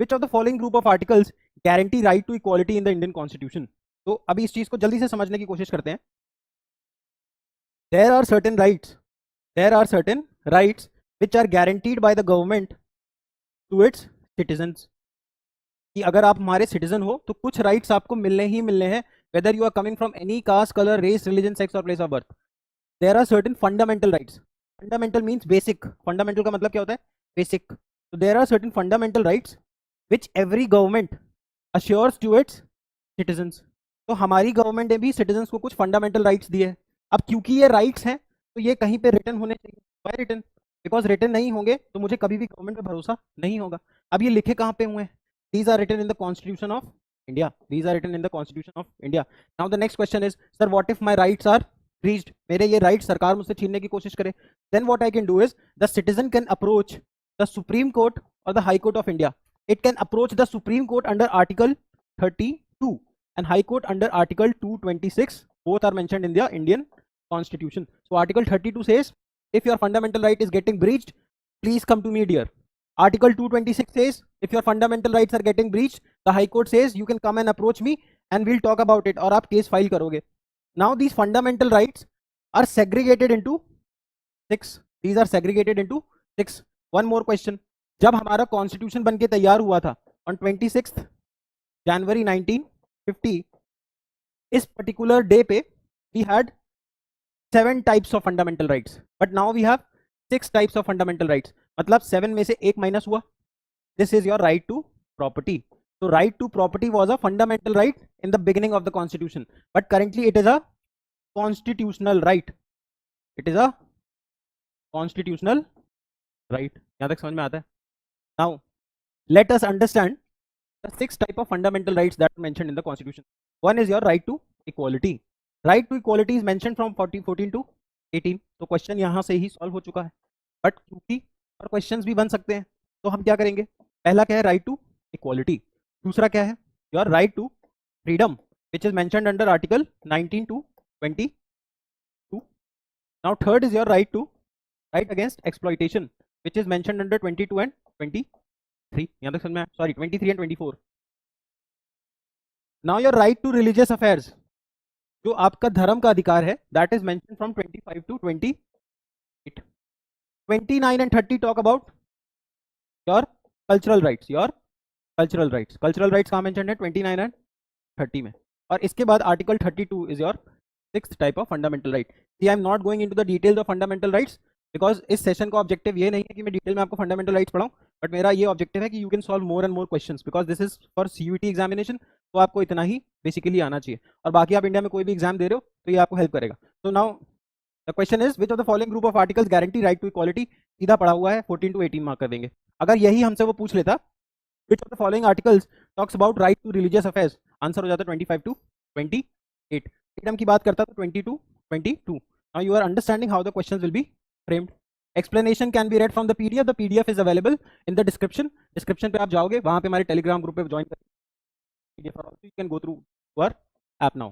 Which of the following group of articles guarantee right to equality in the Indian constitution. तो अभी इस चीज को जल्दी से समझने की कोशिश करते हैं। There are certain rights which are guaranteed by the government to its citizens, कि अगर आप हमारे सिटीजन हो तो कुछ राइट्स आपको मिलने ही मिलने हैं, whether you are coming from any caste, colour, race, religion, sex और place of birth. There are certain fundamental rights. Fundamental means basic, fundamental का मतलब क्या होता है? बेसिक। तो there are certain fundamental rights which every government assures to its citizens. तो हमारी government ने भी सिटीजन्स को कुछ फंडामेंटल राइट्स दिए हैं। अब क्योंकि ये राइट्स हैं तो ये कहीं पे रिटन होने चाहिए। Y written? बिकॉज रिटन नहीं होंगे तो मुझे कभी भी गवर्नमेंट पे भरोसा नहीं होगा। अब ये लिखे कहाँ पे हुए हैं? These are written in the Constitution of India. These are written in the Constitution of India. Now the next question is, sir, what if my rights are breached? मेरे ये rights सरकार मुझसे छीनने की कोशिश करे। Then what I can do is, the citizen can approach the Supreme Court or the High Court of India. It can approach the Supreme Court under Article 32 and High Court under Article 226. Both are mentioned in the Indian Constitution. So Article 32 says, if your fundamental right is getting breached, please come to me, dear. Article 226 says, if your fundamental rights are getting breached, the High Court says you can come and approach me and we'll talk about it, और आप case file करोगे. Now these fundamental rights are segregated into 6. These are segregated into 6. One more question. जब हमारा constitution बन के तैयार हुआ था on 26th January 1950, इस पर्टिकुलर डे पे we had 7 types of fundamental rights, but now we have 6 types of fundamental rights. मतलब 7 में से एक माइनस हुआ. This is your right to property. So right to property was a fundamental right in the beginning of the constitution, but currently it is a constitutional right. It is a constitutional right. यहाँ तक समझ में आता है? Now let us understand the 6 type of fundamental rights that are mentioned in the constitution. One is your right to equality. Right to equality is mentioned from 14 to 18. तो question यहाँ से ही solve हो चुका है, बट क्योंकि और questions भी बन सकते हैं तो हम क्या करेंगे? पहला क्या है? Right to equality. दूसरा क्या है? Your right to freedom which is mentioned under article 19 to 22. Now third is your right against exploitation which is mentioned under 22 and 23. यहाँ तक समझ में? Sorry, 23 and 24. Now your right to religious affairs, जो आपका धर्म का अधिकार है, that is mentioned from 25 to 28. 29 and 30 talk about your cultural rights. Cultural rights कहाँ mentioned है? 29 and 30 में. और इसके बाद article 32 is your 6th type of fundamental right. See, I am not going into the details of fundamental rights because इस session का objective ये नहीं है कि मैं डिटेल में आपको फंडामेंटल राइट्स पढ़ाऊं, बट मेरा ये ऑब्जेक्टिव है कि you can solve more and more questions because this is for CUET examination. तो आपको इतना ही बेसिकली आना चाहिए, और बाकी आप इंडिया में कोई भी एग्जाम दे रहे हो तो ये आपको हेल्प करेगा. तो now the question is, which of the following group of articles guarantee right to equality? सीधा पढ़ा हुआ है, 14 to 18 मार्क कर देंगे. अगर यही हमसे वो पूछ लेता, which of the following articles talks about right to religious affairs, answer हो जाता 25 to 28. फ्रीडम की बात करता तो 20 to 22. Now you are understanding how the questions will be framed. Explanation can be read from the PDF. The PDF is available in the description. Description पे आप जाओगे, वहाँ पे हमारे टेलीग्राम ग्रुप पे ज्वाइन करें. PDF also you can go through our app now.